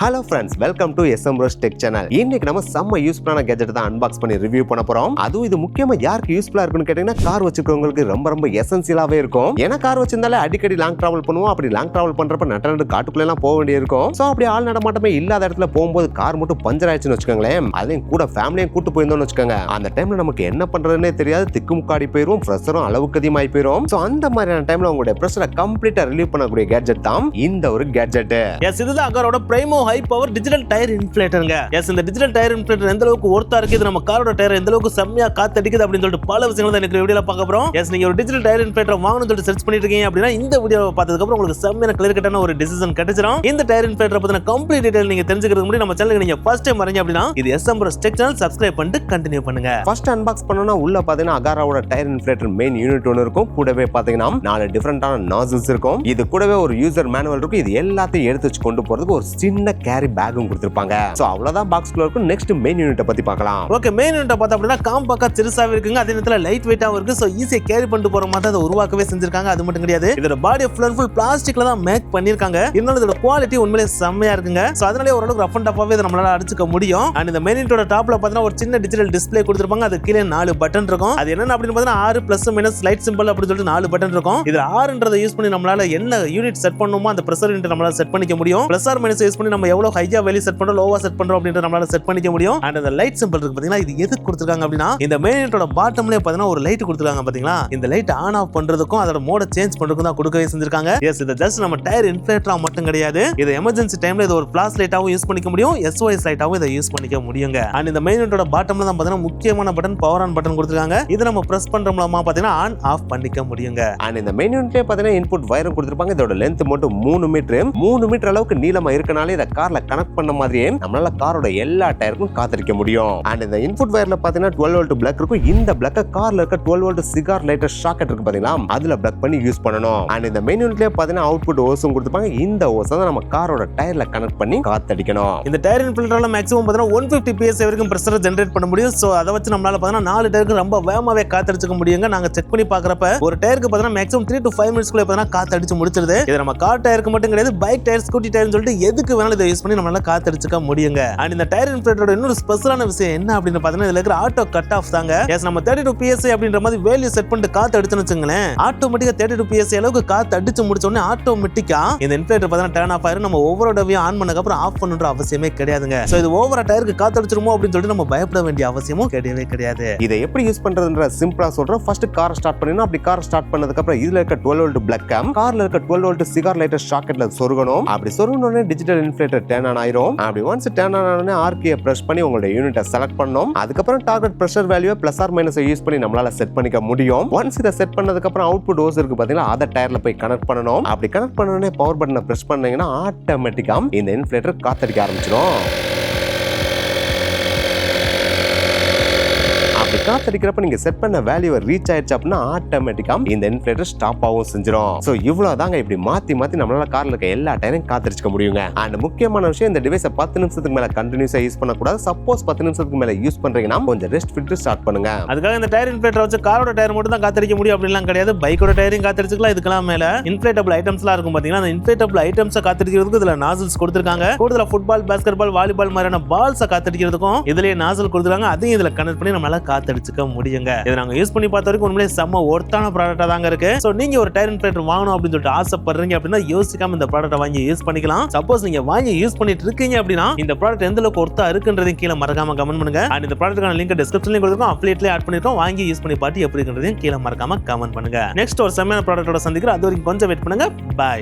Hello friends, welcome to SMROS Tech Channel. இன்னைக்கு நம்ம செம்ம யூஸ்ஃபுல்லான கேஜெட் தான் அன்பாக்ஸ் பண்ணி ரிவ்யூ பண்ண போறோம். அதுவும் இது முக்கியமா யாருக்கு யூஸ்ஃபுல்லா இருக்குன்னு கேட்டீங்கன்னா கார் வச்சிருக்கவங்களுக்கு ரொம்ப எசென்சியலாவே இருக்கும். ஏன்னா கார் வச்சிருந்தாலே அடிக்கடி லாங் டிராவல் பண்ணுவோம். அப்படி லாங் டிராவல் பண்றப்ப நட்டு காட்டுக்குள்ள எல்லாம் போக வேண்டியிருக்கும். சோ அப்படி ஆள் நடமாட்டமே இல்லாத இடத்துல போகும்போது கார் மட்டும் பஞ்சர் ஆயிடுச்சுன்னு வச்சுக்கோங்களேன். அதையும் கூட ஃபேமிலியும் கூட்டு போயிருந்தோம்னு வச்சுக்கோங்க. அந்த டைம்ல நமக்கு என்ன பண்றதுன்னே தெரியாது. திக்குமுக்காடி போயிரும், ப்ரெஷரும் அளவுக்கு அதிகமாகி போயிரும். சோ அந்த மாதிரியான டைம்ல உங்களுடைய ப்ரெஷரை கம்ப்ளீட்டா ரிலீவ் பண்ணக்கூடிய கேஜெட் தான் இந்த ஒரு கேஜெட். எஸ், இதுதான் AGARO Primo high power digital tyre இன்ஃப்ளேட்டருங்க. எஸ், இந்த டிஜிட்டல் டயர் இன்ஃப்ளேட்டர் எந்த அளவுக்கு ஒர்த்தா இருக்கு, இது நம்ம காரோட டயர் எந்த அளவுக்கு செம்மையா காத்தடிக்குது அப்படின்னு சொல்லிட்டு பல விஷயங்கள் தான் இந்த வீடியோல பார்க்க போறோம். எஸ், நீங்க ஒரு டிஜிட்டல் டயர் இன்ஃப்ளேட்டர் வாங்கணும்னு சொல்லிட்டு சர்ச் பண்ணிட்டு இருக்கீங்க அப்படின்னா இந்த வீடியோவை பார்த்ததுக்கு அப்புறம் உங்களுக்கு செம்மையான கிளியர் கட்டான ஒரு டிசிஷன் கிடைச்சிரும். இந்த டயர் இன்ஃப்ளேட்டர் பத்தின கம்ப்ளீட் டீடைல் நீங்க தெரிஞ்சுக்கிறதுக்கு முன்னாடி நம்ம சேனலுக்கு நீங்க ஃபர்ஸ்ட் டைம் வரீங்க அப்படின்னா இது SMROS Tech Channel சப்ஸ்கிரைப் பண்ணிட்டு கண்டினியூ பண்ணுங்க. ஃபர்ஸ்ட் அன்பாக்ஸ் பண்ணனும்னா உள்ள பாத்தீங்கன்னா அகாரோட டயர் இன்ஃப்ளேட்டர் மெயின் யூனிட் ஒன்னு இருக்கும். கூடவே பாத்தீங்கன்னா 4 டிஃபரண்டான நாசில்ஸ் இருக்கும். இது கூடவே ஒரு யூசர் மேனுவல் இருக்கும். இது எல்லாத்தையும் எடுத்து வச்சு கொண்டு போறதுக்கு ஒரு சின்ன கேரி பேக்கும் கொடுத்திருப்பாங்க. சோ அவ்வளவுதான் பாக்ஸ்ல இருக்கும். நெக்ஸ்ட் மெயின் யூனிட்ட பத்தி பார்க்கலாம். ஓகே, மெயின் யூனிட்ட பார்த்தா அப்படினா காம்பாக்டா சிறுசாவே இருக்குங்க. அதே நேரத்துல லைட் வெயிட்டாவும் இருக்கு. சோ ஈஸியா கேரி பண்ணிட்டு போற மாதிரி அதை உருவாக்கவே செஞ்சிருக்காங்க. அது மட்டும் கிடையாது, இதோட பாடி ஃபுல் அண்ட் ஃபுல் பிளாஸ்டிக்ல தான் மேக் பண்ணிருக்காங்க. இருந்தாலும் இதோட குவாலிட்டி உண்மையிலேயே செம்மையா இருக்குங்க. சோ அதனாலே ஓரளவுக்கு ரஃப் அண்ட் டஃப்பாவே இத நம்மளால அடிச்சுக்க முடியும். அண்ட் இந்த மெயின் யூனிட்டோட டாப்ல பார்த்தா ஒரு சின்ன டிஜிட்டல் டிஸ்ப்ளே கொடுத்திருப்பாங்க. அது கீழே 4 பட்டன் இருக்கும். அது என்னன்னு அப்படின்னு பார்த்தா 6 பிளஸ் மைனஸ் லைட் சிம்பிள் அப்படி சொல்லிட்டு 4 பட்டன் இருக்கும். இதுல 6ன்றதை யூஸ் பண்ணி நம்மளால என்ன யூனிட் செட் பண்ணணுமோ அந்த பிரஷர் யூனிட் நம்மளால செட் பண்ணிக்க முடியும். பிளஸ் ஆர் மைனஸ் யூஸ் பண்ணி நம்ம எவ்வளவு ஹையா வேல்யூ செட் பண்றோம், லோவா செட் பண்றோம் அப்படின்ற நம்மளால செட் பண்ணிக்க முடியும். அண்ட் அந்த லைட் சிம்பிள் இருக்கு பாத்தீங்களா, இது எதுக்கு கொடுத்திருக்காங்க அப்படினா இந்த மெயின் யூனிட்டோட பாட்டம்லயே பாத்தீங்கன்னா ஒரு லைட் கொடுத்திருக்காங்க பாத்தீங்களா. இந்த லைட் ஆன் ஆஃப் பண்றதுக்கும் அதோட மோட சேஞ்ச் பண்றதுக்கும் தான் கொடுக்கவே செஞ்சிருக்காங்க. எஸ், இது ஜஸ்ட் நம்ம டயர் இன்ஃப்ளேட்டரா மட்டும் கிடையாது. இது எமர்ஜென்சி டைம்ல இது ஒரு ஃபிளாஷ் லைட்டாவும் யூஸ் பண்ணிக்க முடியும், SOS லைட்டாவும் இதை யூஸ் பண்ணிக்க முடியுங்க. அண்ட் இந்த மெயின் யூனிட்டோட பாட்டம்ல தான் பாத்தீங்கன்னா முக்கியமான பட்டன் பவர் ஆன் பட்டன் கொடுத்திருக்காங்க. இது நம்ம பிரஸ் பண்ற மூலமா பாத்தீங்கன்னா ஆன் ஆஃப் பண்ணிக்க முடியுங்க. அண்ட் இந்த மெயின் யூனிட்லயே பாத்தீங்கன்னா இன்புட் வயரும் கொடுத்திருப்பாங்க. இதோட லென்த் மட்டும் 3 மீட்டர் அளவுக்கு நீளமா இருக்கனால இத கார்ல கனெக்ட் பண்ண மாதிரியே நம்மளால காரோட எல்லா டயருக்கும் காத்தடிக்க முடியும். அண்ட் இந்த இன்புட் வயர்ல பாத்தீங்கன்னா 12 வோல்ட் பிளக் இருக்கும். இந்த பிளக்க கார்ல இருக்க 12 வோல்ட் சிகார் லைட்டர் ஷாக்கெட் இருக்கு பாத்தீங்களா, அதுல பிளக் பண்ணி யூஸ் பண்ணனும். அண்ட் இந்த மெயின் யூனிட்லயே பாத்தீங்கன்னா அவுட்புட் ஹோஸும் கொடுத்திருப்பாங்க. இந்த ஹோஸ தான் நம்ம காரோட டயர்ல கனெக்ட் பண்ணி காத்தடிக்கணும். இந்த டயர் இன்ஃப்ளேட்டர்ல மேக்ஸிமம் பாத்தீங்கன்னா 150 PSI வரைக்கும் பிரஷர் ஜெனரேட் பண்ண முடியும். சோ அத வச்சு நம்மளால பாத்தீங்கன்னா 4 டயருக்கு ரொம்ப வேகமாவே காத்தடிச்சுக்க முடியுங்க. நாங்க செக் பண்ணி பார்க்கறப்ப ஒரு டயருக்கு பாத்தீங்கன்னா மேக்ஸிமம் 3 to 5 மினிட்ஸ்க்குள்ள பாத்தீங்கன்னா காத்தடிச்சு முடிச்சிருது. இது நம்ம கார் டயருக்கு மட்டும் கிடையாது, பைக் டயர், ஸ்கூட்டி டயர்னு சொல்லிட்டு எதுக்கு வேணாலும் இதை யூஸ் பண்ணி நம்மளால காத்தடிச்சுக்க முடியுங்க. அண்ட் இந்த டயர் இன்ஃப்ளேட்டரோட இன்னொரு ஸ்பெஷலான விஷயம் என்ன அப்படின்னு பாத்தீங்கன்னா இதுல இருக்கிற ஆட்டோ கட் ஆஃப் தாங்க. எஸ், நம்ம 32 PSI அப்படின்ற மாதிரி வேல்யூ செட் பண்ணிட்டு காத்து அடிச்சுன்னு வச்சுங்களேன், ஆட்டோமேட்டிக்கா 32 PSI அளவுக்கு காத்து அடிச்சு முடிச்ச உடனே ஆட்டோமேட்டிக்கா இந்த இன்ஃப்ளேட்டர் பாத்தீங்கன்னா டர்ன் ஆஃப் ஆயிரும். நம்ம ஒவ்வொரு தடவையும் ஆன் பண்ணதுக்கு அப்புறம் ஆஃப் பண்ணுற அவசியமே கிடையாதுங்க. சோ இது ஓவரா டயருக்கு காத்து அடிச்சிருமோ அப்படின்னு சொல்லிட்டு நம்ம பயப்பட வேண்டிய அவசியமும் கிடையவே கிடையாது. இதை எப்படி யூஸ் பண்றதுன்ற சிம்பிளா சொல்றோம். ஃபர்ஸ்ட் கார் ஸ்டார்ட் பண்ணனும். அப்படி கார் ஸ்டார்ட் பண்ணதுக்கு அப்புறம் இதுல இருக்க 12 வோல்ட் பிளக் கேம் கார்ல இருக்க 12 வோல்ட் சிகார் லைட்டர் ஷாக்கெட்ல சொருகணும். அப்படி சொருகுன உடனே டிஜிட்டல் இன்ஃப்ளேட்டர் டர்ன் ஆன் ஆயிரும். அப்படி ஒன்ஸ் டர்ன் ஆன் ஆன உடனே ஆர் கீயை பிரஸ் பண்ணி உங்களுடைய யூனிட்டை செலக்ட் பண்ணனும். அதுக்கப்புறம் டார்கெட் பிரஷர் வேல்யூவை பிளஸ் ஆர் மைனஸ் யூஸ் பண்ணி நம்மளால செட் பண்ணிக்க முடியும். ஒன்ஸ் இதை செட் பண்ணதுக்கு அப்புறம் அவுட்புட் ஹோஸ் இருக்கு பாத்தீங்களா, அத டயர்ல போய் கனெக்ட் பண்ணனும். அப்படி கனெக்ட் பண்ண உடனே பவர் பட்டனை பிரஸ் பண்ணீங்கன்னா ஆட்டோமேட்டிக்கா இந்த இன்ஃப்ளேட்டர் காத்தடிக்க ஆரம்பிச்சிடும். காத்தடிக்கிறப்ப நீங்க செட் பண்ண வேல்யூவை ரீச் ஆயிடுச்சு அப்படின்னா ஆட்டோமேட்டிக்கா இந்த இன்ஃப்ளேட்டர் ஸ்டாப் ஆகும் செஞ்சிரும். சோ இவ்வளவுதாங்க. இப்படி மாத்தி நம்மளால கார்ல இருக்க எல்லா டயரையும் காத்தடிச்சுக்க முடியுங்க. அண்ட் முக்கியமான விஷயம், இந்த டிவைஸை 10 நிமிஷத்துக்கு மேல கண்டினியூஸா யூஸ் பண்ணக்கூடாது. சப்போஸ் 10 நிமிஷத்துக்கு மேல யூஸ் பண்றீங்கன்னா கொஞ்சம் ரெஸ்ட் விட்டு ஸ்டார்ட் பண்ணுங்க. அதுக்காக இந்த டயர் இன்ஃப்ளேட்டர் வச்சு காரோட டயர் மட்டும் தான் காத்தடிக்க முடியும் அப்படிலாம் கிடையாது. பைக்கோட டயரையும் காத்தடிச்சுக்கலாம். இதுக்கெல்லாம் மேல இன்ஃப்ளேட்டபிள் ஐட்டம்ஸ்லாம் இருக்கும் பாத்தீங்கன்னா, அந்த இன்ஃப்ளேட்டபிள் ஐட்டம்ஸை காத்தடிக்கிறதுக்கு இதுல நாசில்ஸ் கொடுத்திருக்காங்க. கூடுதலா ஃபுட்பால், பாஸ்கெட்பால், வாலிபால் மாதிரியான பால்ஸை காத்தடிக்கிறதுக்கும் இதுலயே நாசில் கொடுத்திருக்காங்க. அதையும் இதுல கனெக்ட் பண்ணி நம்மளால காத்தடிச்சுக்க முடியுங்க. இதை நாங்க யூஸ் பண்ணி பார்த்த வரைக்கும் உண்மையிலேயே செம்ம ஒர்த்தான ப்ராடக்ட்டா தாங்க இருக்கு. சோ நீங்க ஒரு டயர் இன்ஃப்ளேட்டர் வாங்கணும் அப்படின்னு சொல்லிட்டு ஆசைப்படுறீங்க அப்படின்னா யோசிக்காம இந்த ப்ராடக்ட்டை வாங்கி யூஸ் பண்ணிக்கலாம். சப்போஸ் நீங்க வாங்கி யூஸ் பண்ணிட்டு இருக்கீங்க அப்படின்னா இந்த ப்ராடக்ட் எந்த அளவுக்கு ஒர்த்தா இருக்குன்றதையும் கீழே மறக்காம கமெண்ட் பண்ணுங்க. அண்ட் இந்த ப்ராடக்ட்டுக்கான லிங்க் டிஸ்கிரிப்ஷன்ல கொடுத்திருக்கோம், அஃபிலியேட்லயே ஆட் பண்ணிருக்கோம். வாங்கி யூஸ் பண்ணி பார்த்து எப்படி இருக்குன்றதையும் கீழே மறக்காம கமெண்ட் பண்ணுங்க. நெக்ஸ்ட் ஒரு செம்மையான ப்ராடக்ட்டோட சந்திக்கிறேன். அது வரைக்கும் கொஞ்சம் வெயிட் பண்ணுங்க. பை.